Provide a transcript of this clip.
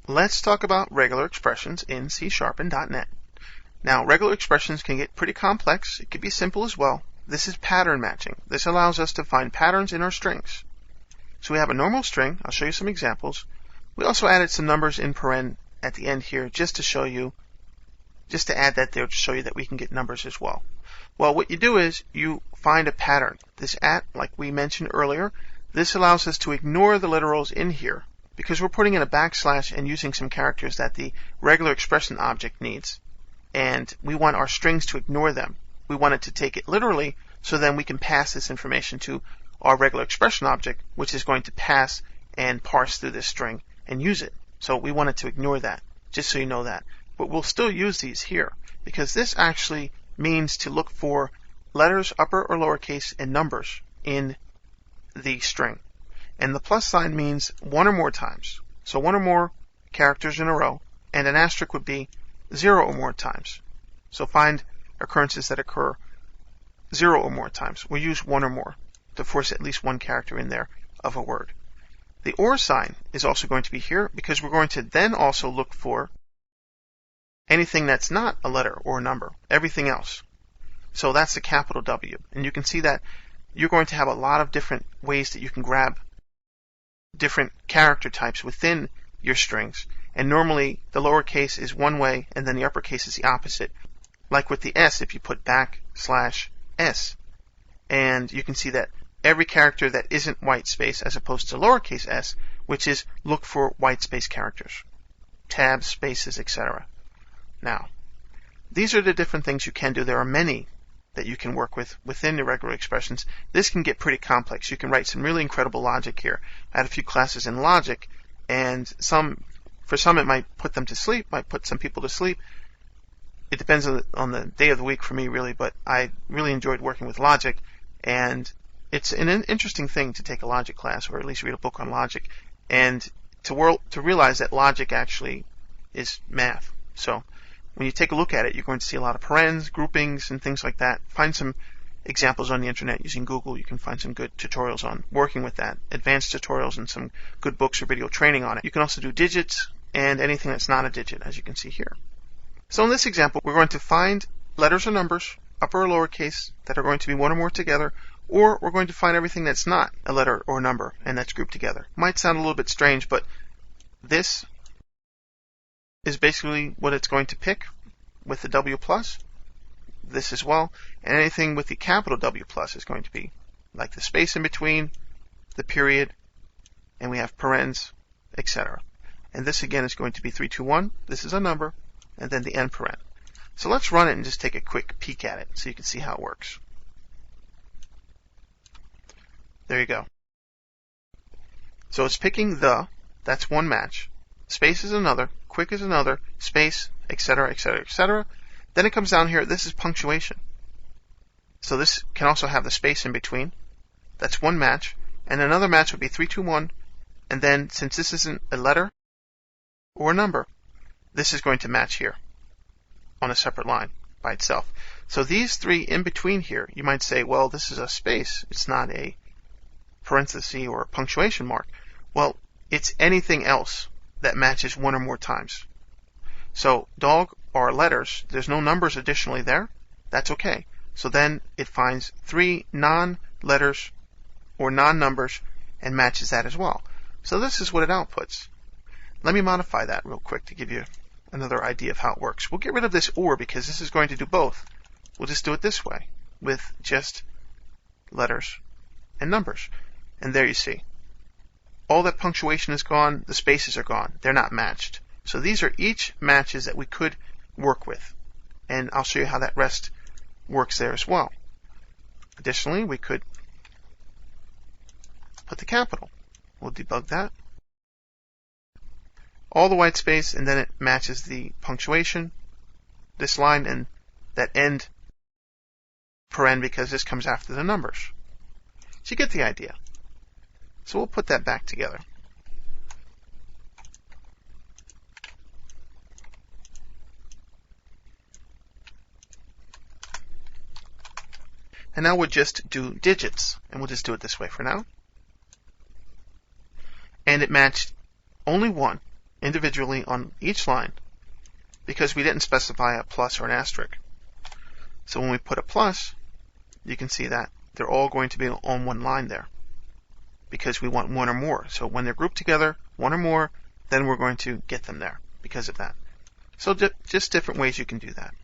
Let's talk about regular expressions in C# and .NET. Now, regular expressions can get pretty complex. It can be simple as well. This is pattern matching. This allows us to find patterns in our strings. So we have a normal string. I'll show you some examples. We also added some numbers in paren at the end here just to add that there to show you that we can get numbers as well. Well, what you do is you find a pattern. This @ like we mentioned earlier, this allows us to ignore the literals in here because we're putting in a backslash and using some characters that the regular expression object needs. And we want our strings to ignore them. We want it to take it literally, so then we can pass this information to our regular expression object, which is going to pass and parse through this string and use it. So we want it to ignore that, just so you know that. But we'll still use these here, because this actually means to look for letters, upper or lowercase, and numbers in the string. And the plus sign means one or more times. So one or more characters in a row, and an asterisk would be 0 or more times. So find occurrences that occur 0 or more times. We'll use one or more to force at least one character in there of a word. The or sign is also going to be here because we're going to then also look for anything that's not a letter or a number, everything else. So that's the capital W. And you can see that you're going to have a lot of different ways that you can grab different character types within your strings. And normally the lowercase is one way and then the uppercase is the opposite. Like with the S, if you put \S. And you can see that every character that isn't white space as opposed to lowercase s, which is look for white space characters, tabs, spaces, etc. Now, these are the different things you can do. There are many that you can work with within the regular expressions. This can get pretty complex. You can write some really incredible logic here. I had a few classes in logic, and for some it might put them to sleep, might put some people to sleep. It depends on the day of the week for me, really, but I really enjoyed working with logic, and it's an interesting thing to take a logic class, or at least read a book on logic, and to realize that logic actually is math. So when you take a look at it, you're going to see a lot of parens, groupings, and things like that. Find some examples on the internet using Google. You can find some good tutorials on working with that, advanced tutorials and some good books or video training on it. You can also do digits and anything that's not a digit, as you can see here. So in this example, we're going to find letters or numbers, upper or lowercase, that are going to be one or more together, or we're going to find everything that's not a letter or number and that's grouped together. Might sound a little bit strange, but this is basically what it's going to pick with the W plus, this as well, and anything with the capital W plus is going to be like the space in between, the period, and we have parens, etc. And this again is going to be 321, this is a number, and then the end paren. So let's run it and just take a quick peek at it so you can see how it works. There you go. So it's picking that's one match, space is another, quick is another, space, etc., etc., etc. Then it comes down here, this is punctuation. So this can also have the space in between. That's one match. And another match would be 321. And then, since this isn't a letter or a number, this is going to match here on a separate line by itself. So these three in between here, you might say, well, this is a space. It's not a parenthesis or a punctuation mark. Well, it's anything else that matches one or more times. So dog are letters. There's no numbers additionally there. That's okay. So then it finds three non-letters or non-numbers and matches that as well. So this is what it outputs. Let me modify that real quick to give you another idea of how it works. We'll get rid of this or because this is going to do both. We'll just do it this way with just letters and numbers. And there you see. All that punctuation is gone, the spaces are gone. They're not matched. So these are each matches that we could work with. And I'll show you how that rest works there as well. Additionally, we could put the capital. We'll debug that. All the white space, and then it matches the punctuation, this line, and that end paren because this comes after the numbers. So you get the idea. So we'll put that back together. And now we'll just do digits, and we'll just do it this way for now. And it matched only one individually on each line because we didn't specify a plus or an asterisk. So when we put a plus, you can see that they're all going to be on one line there because we want one or more. So when they're grouped together, one or more, then we're going to get them there because of that. So just different ways you can do that.